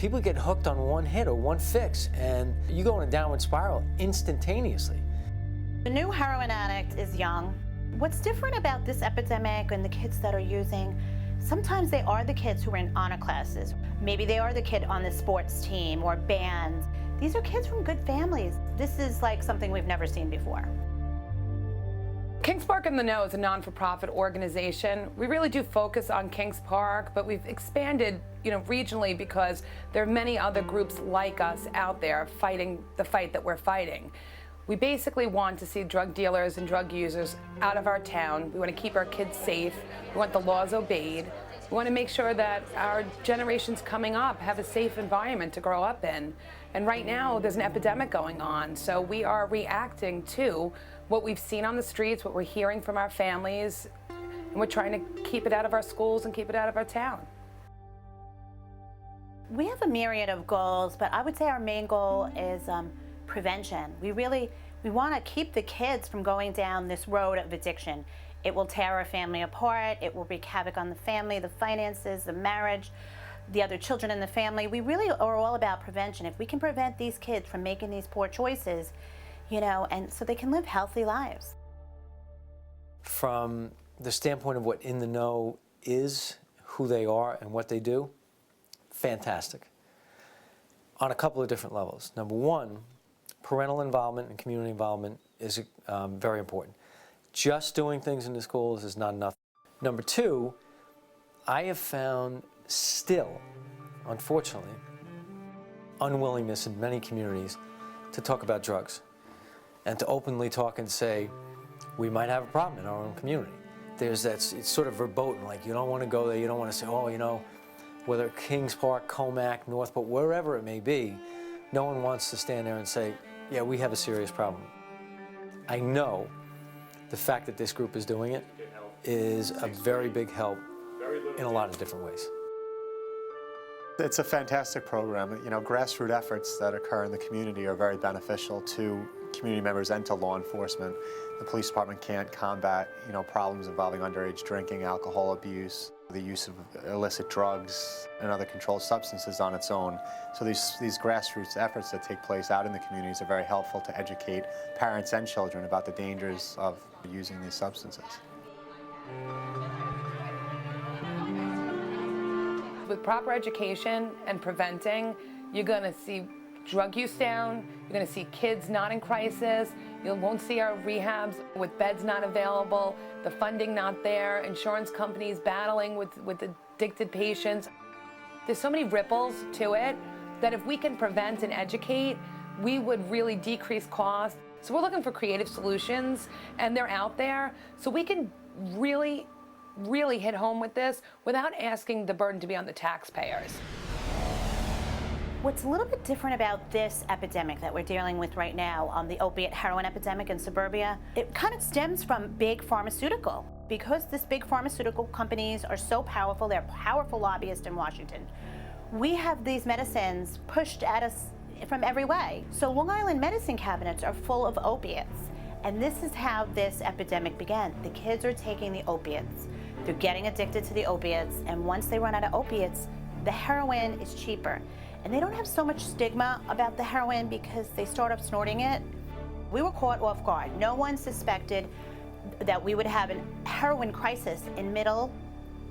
People get hooked on one hit or one fix, and you go in a downward spiral instantaneously. The new heroin addict is young. What's different about this epidemic and the kids that are using, sometimes they are the kids who are in honor classes. Maybe they are the kid on the sports team or band. These are kids from good families. This is like something we've never seen before. Kings Park in the Know is a non-for-profit organization. We really do focus on Kings Park, but we've expanded, regionally, because there are many other groups like us out there fighting the fight that we're fighting. We basically want to see drug dealers and drug users out of our town. We want to keep our kids safe. We want the laws obeyed. We want to make sure that our generations coming up have a safe environment to grow up in. And right now, there's an epidemic going on, so we are reacting to what we've seen on the streets, what we're hearing from our families, and we're trying to keep it out of our schools and keep it out of our town. We have a myriad of goals, but I would say our main goal is prevention. We want to keep the kids from going down this road of addiction. It will tear our family apart. It will wreak havoc on the family, the finances, the marriage, the other children in the family. We really are all about prevention. If we can prevent these kids from making these poor choices, and so they can live healthy lives. From the standpoint of what In the Know is, who they are, and what they do, fantastic. On a couple of different levels. Number one, parental involvement and community involvement is very important. Just doing things in the schools is not enough. Number two, I have found still, unfortunately, unwillingness in many communities to talk about drugs and to openly talk and say, we might have a problem in our own community. There's that, it's sort of verboten, like you don't want to go there, you don't want to say, whether Kings Park, Comac, Northport, wherever it may be, no one wants to stand there and say, yeah, we have a serious problem. I know the fact that this group is doing it is a very big help in a lot of different ways. It's a fantastic program. Grassroots efforts that occur in the community are very beneficial to community members and to law enforcement. The police department can't combat, problems involving underage drinking, alcohol abuse, the use of illicit drugs and other controlled substances on its own. So these grassroots efforts that take place out in the communities are very helpful to educate parents and children about the dangers of using these substances. With proper education and preventing, you're going to see drug use down, you're going to see kids not in crisis, you won't see our rehabs with beds not available, the funding not there, insurance companies battling with addicted patients. There's so many ripples to it that if we can prevent and educate, we would really decrease costs. So we're looking for creative solutions, and they're out there, so we can really hit home with this without asking the burden to be on the taxpayers. What's a little bit different about this epidemic that we're dealing with right now, the opiate heroin epidemic in suburbia, it kind of stems from big pharmaceutical. Because this big pharmaceutical companies are so powerful, they're powerful lobbyists in Washington, we have these medicines pushed at us from every way. So Long Island medicine cabinets are full of opiates. And this is how this epidemic began. The kids are taking the opiates. They're getting addicted to the opiates, and once they run out of opiates, the heroin is cheaper. And they don't have so much stigma about the heroin because they start off snorting it. We were caught off guard. No one suspected that we would have a heroin crisis in middle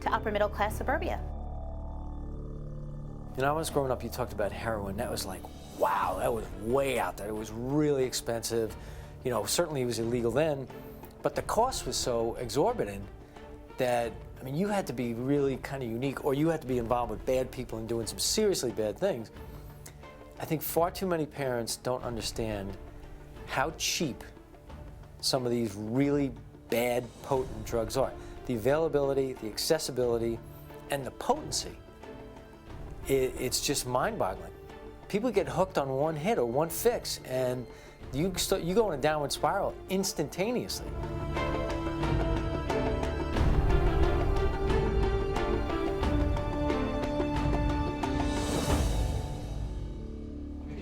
to upper middle class suburbia. When I was growing up, you talked about heroin. That was like, wow, that was way out there. It was really expensive. Certainly it was illegal then, but the cost was so exorbitant that, you had to be really kind of unique, or you had to be involved with bad people and doing some seriously bad things. I think far too many parents don't understand how cheap some of these really bad, potent drugs are. The availability, the accessibility, and the potency. It's just mind-boggling. People get hooked on one hit or one fix, and you go in a downward spiral instantaneously.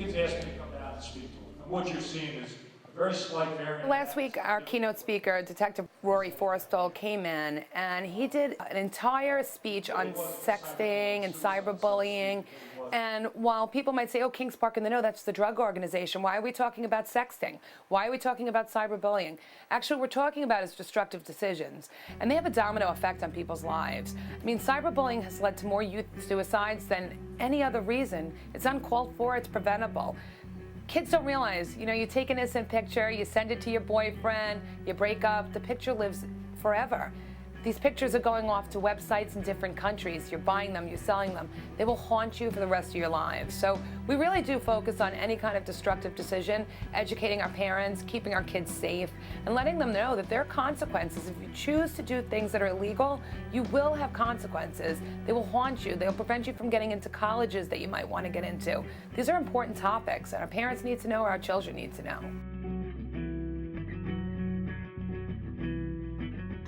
Asked me to come down and speak to them. And what you're seeing is a very slight variant. Last week, our keynote speaker, Detective Rory Forrestal, came in and he did an entire speech on sexting and cyberbullying. And while people might say, oh, Kings Park in the Know, that's the drug organization, why are we talking about sexting? Why are we talking about cyberbullying? Actually, what we're talking about is destructive decisions. And they have a domino effect on people's lives. I mean, cyberbullying has led to more youth suicides than any other reason. It's uncalled for, it's preventable. Kids don't realize, you take an innocent picture, you send it to your boyfriend, you break up, the picture lives forever. These pictures are going off to websites in different countries. You're buying them, you're selling them. They will haunt you for the rest of your lives. So we really do focus on any kind of destructive decision, educating our parents, keeping our kids safe, and letting them know that there are consequences. If you choose to do things that are illegal, you will have consequences. They will haunt you. They'll prevent you from getting into colleges that you might want to get into. These are important topics, and our parents need to know, our children need to know.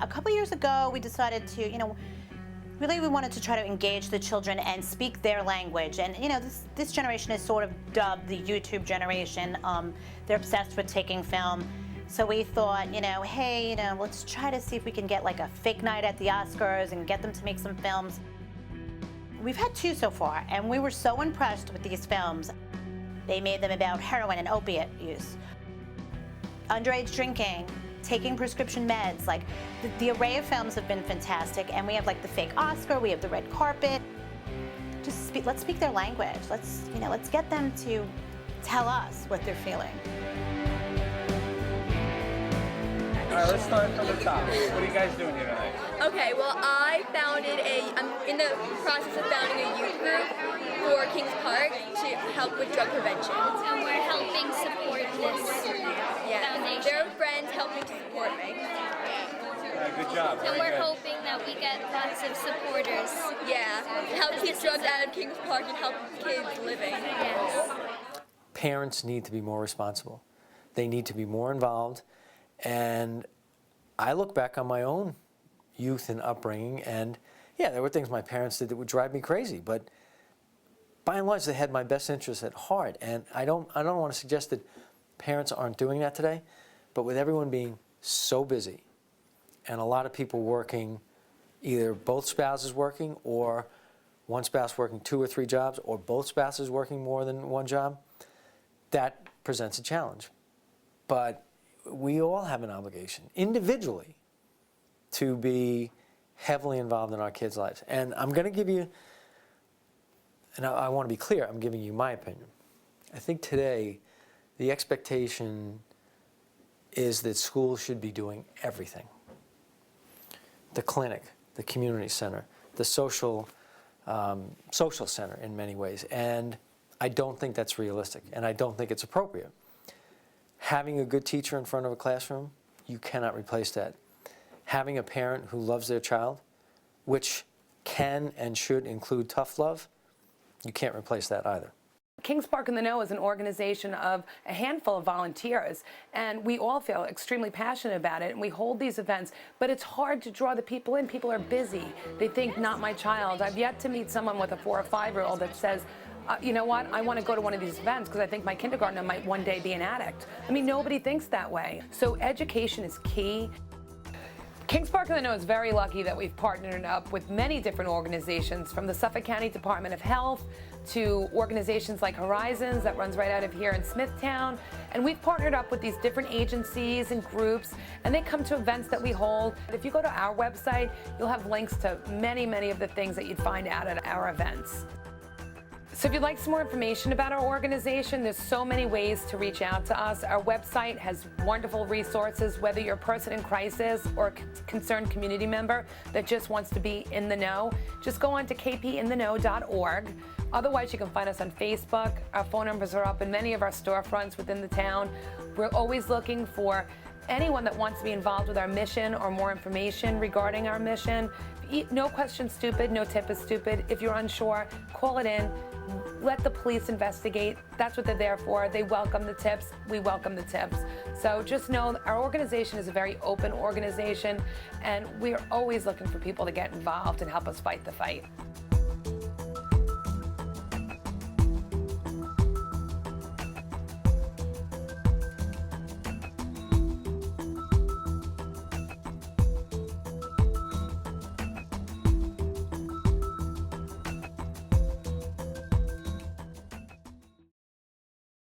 A couple years ago, we decided to, really we wanted to try to engage the children and speak their language. And, this generation is sort of dubbed the YouTube generation. They're obsessed with taking film. So we thought, hey, let's try to see if we can get like a fake night at the Oscars and get them to make some films. We've had 2 so far, and we were so impressed with these films. They made them about heroin and opiate use, underage drinking, taking prescription meds. Like the array of films have been fantastic, and we have like the fake Oscar, we have the red carpet. Let's speak their language. Let's get them to tell us what they're feeling. All right, let's start from the top. What are you guys doing here tonight? Okay, well, I'm in the process of founding a youth group for Kings Park to help with drug prevention. And we're helping support this foundation. There are friends helping to support me. Good job. And Very we're good. hoping that we get lots of supporters. Yeah, help keep drugs out of Kings Park and help kids living. Yes. Parents need to be more responsible. They need to be more involved. And I look back on my own youth and upbringing, and yeah, there were things my parents did that would drive me crazy, but by and large, they had my best interests at heart. And I don't want to suggest that parents aren't doing that today, but with everyone being so busy and a lot of people working, either both spouses working or one spouse working 2 or 3 jobs, or both spouses working more than one job, that presents a challenge. But we all have an obligation, individually, to be heavily involved in our kids' lives. And I'm going to give you, and I want to be clear, I'm giving you my opinion. I think today, the expectation is that schools should be doing everything. The clinic, the community center, the social center in many ways. And I don't think that's realistic, and I don't think it's appropriate. Having a good teacher in front of a classroom, you cannot replace that. Having a parent who loves their child, which can and should include tough love, you can't replace that either. Kings Park in the Know is an organization of a handful of volunteers, and we all feel extremely passionate about it, and we hold these events, but it's hard to draw the people in. People are busy. They think, not my child. I've yet to meet someone with a 4 or 5-year-old that says, you know what, I want to go to one of these events because I think my kindergartner might one day be an addict. I mean, nobody thinks that way. So education is key. Kings Park in the Know is very lucky that we've partnered up with many different organizations, from the Suffolk County Department of Health to organizations like Horizons that runs right out of here in Smithtown. And we've partnered up with these different agencies and groups, and they come to events that we hold. If you go to our website, you'll have links to many, many of the things that you'd find out at our events. So if you'd like some more information about our organization, there's so many ways to reach out to us. Our website has wonderful resources, whether you're a person in crisis or a concerned community member that just wants to be in the know. Just go on to kpintheknow.org. Otherwise, you can find us on Facebook. Our phone numbers are up in many of our storefronts within the town. We're always looking for anyone that wants to be involved with our mission or more information regarding our mission. No question's stupid, no tip is stupid. If you're unsure, call it in. Let the police investigate. That's what they're there for. They welcome the tips. We welcome the tips. So just know our organization is a very open organization, and we're always looking for people to get involved and help us fight the fight.